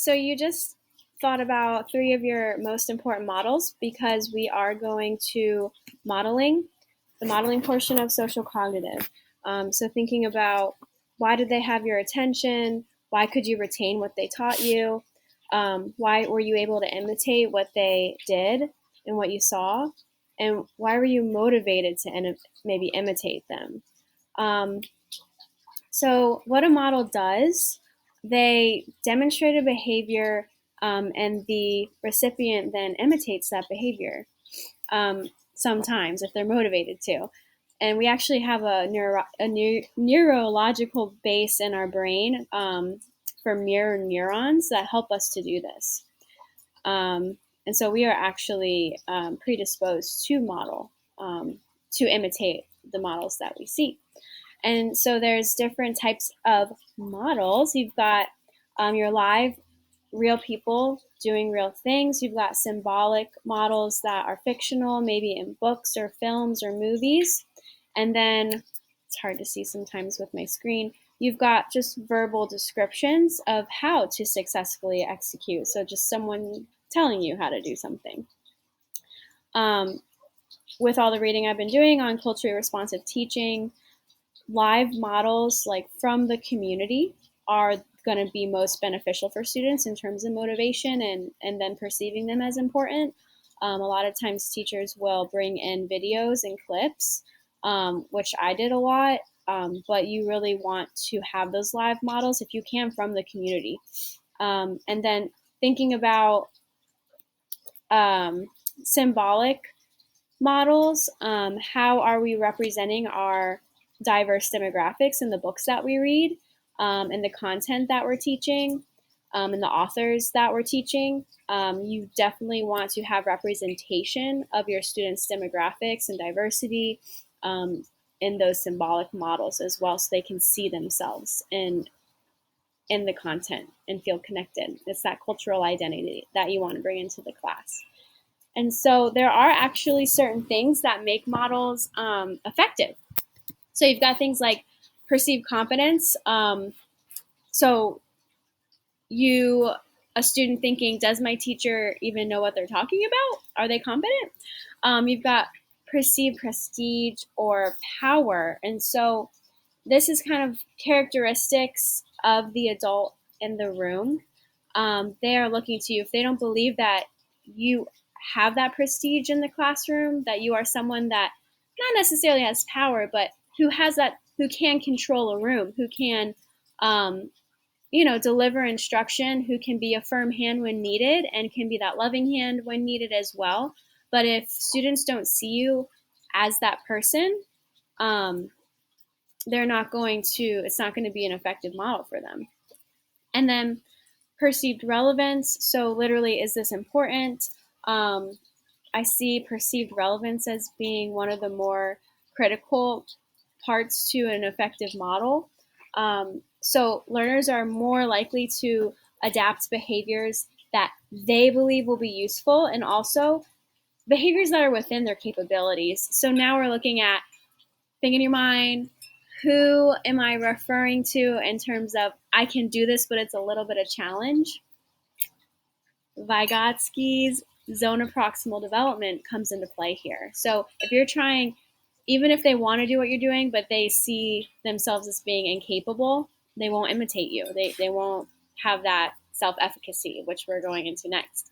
So you just thought about three of your most important models because we are going to modeling, the modeling portion of social cognitive. So thinking about why did they have your attention? Why could you retain what they taught you? Why were you able to imitate what they did and what you saw? And why were you motivated to maybe imitate them? Um, so, what a model does, they demonstrate a behavior, and the recipient then imitates that behavior, sometimes if they're motivated to. And we actually have a neurological base in our brain, for mirror neurons that help us to do this. And so we are actually predisposed to to imitate the models that we see. And so there's different types of models. You've got your live, real people doing real things. You've got symbolic models that are fictional, maybe in books or films or movies. And then it's hard to see sometimes with my screen. You've got just verbal descriptions of how to successfully execute. So just someone telling you how to do something. With all the reading I've been doing on culturally responsive teaching, live models like from the community are going to be most beneficial for students in terms of motivation and then perceiving them as important. A lot of times teachers will bring in videos and clips, which I did a lot, but you really want to have those live models if you can from the community. And then thinking about symbolic models, how are we representing our diverse demographics in the books that we read, and the content that we're teaching, and the authors that we're teaching. You definitely want to have representation of your students' demographics and diversity, in those symbolic models as well, so they can see themselves in the content and feel connected. It's that cultural identity that you want to bring into the class. And so there are actually certain things that make models effective. So you've got things like perceived competence. So a student thinking, does my teacher even know what they're talking about? Are they competent? You've got perceived prestige or power. And so this is kind of characteristics of the adult in the room. They are looking to you. If they don't believe that you have that prestige in the classroom, that you are someone that not necessarily has power, but who can control a room, who can, deliver instruction, who can be a firm hand when needed and can be that loving hand when needed as well. But if students don't see you as that person, it's not going to be an effective model for them. And then perceived relevance. So literally, is this important? I see perceived relevance as being one of the more critical parts to an effective model. So learners are more likely to adapt behaviors that they believe will be useful, and also behaviors that are within their capabilities. So now we're looking at, think in your mind, who am I referring to in terms of I can do this, but it's a little bit of challenge? Vygotsky's zone of proximal development comes into play here. So if you're trying, even if they want to do what you're doing, but they see themselves as being incapable, they won't imitate you. They won't have that self-efficacy, which we're going into next.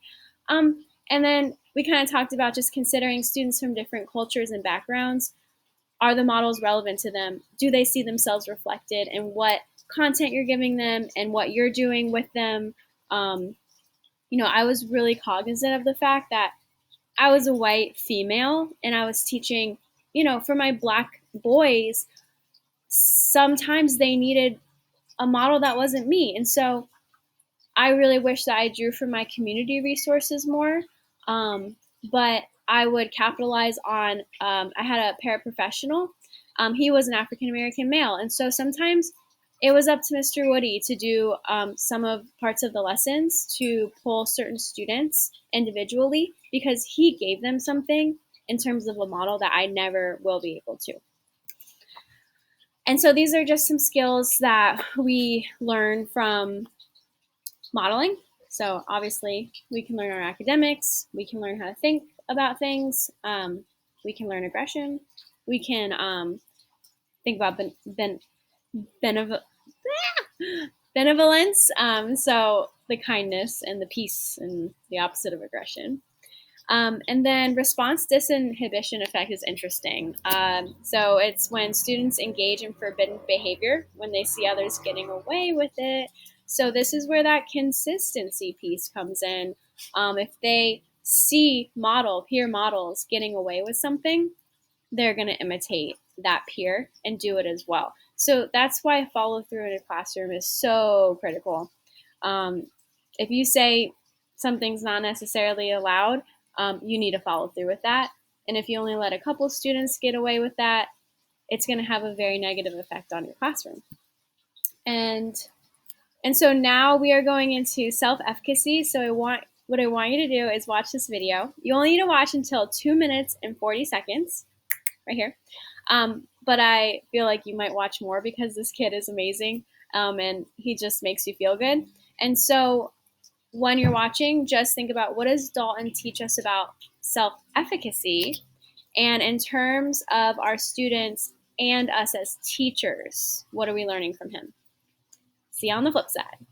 And then we kind of talked about just considering students from different cultures and backgrounds. Are the models relevant to them? Do they see themselves reflected in what content you're giving them and what you're doing with them? I was really cognizant of the fact that I was a white female and I was teaching, for my Black boys, sometimes they needed a model that wasn't me. And so I really wish that I drew from my community resources more. But I would capitalize on, I had a paraprofessional. He was an African American male. And so sometimes it was up to Mr. Woody to do some of parts of the lessons to pull certain students individually because he gave them something in terms of a model that I never will be able to. And so these are just some skills that we learn from modeling. So obviously, we can learn our academics. We can learn how to think about things. We can learn aggression. We can think about benev- benevolence. So the kindness and the peace and the opposite of aggression. And then response disinhibition effect is interesting. So it's when students engage in forbidden behavior when they see others getting away with it. So this is where that consistency piece comes in. If they see peer models getting away with something, they're going to imitate that peer and do it as well. So that's why follow through in a classroom is so critical. Um, if you say something's not necessarily allowed, you need to follow through with that. And if you only let a couple students get away with that, it's going to have a very negative effect on your classroom. And so now we are going into self-efficacy. So what I want you to do is watch this video. You only need to watch until 2 minutes and 40 seconds right here. But I feel like you might watch more because this kid is amazing, and he just makes you feel good. And so when you're watching, just think about, what does Dalton teach us about self-efficacy? And in terms of our students and us as teachers, what are we learning from him? See you on the flip side.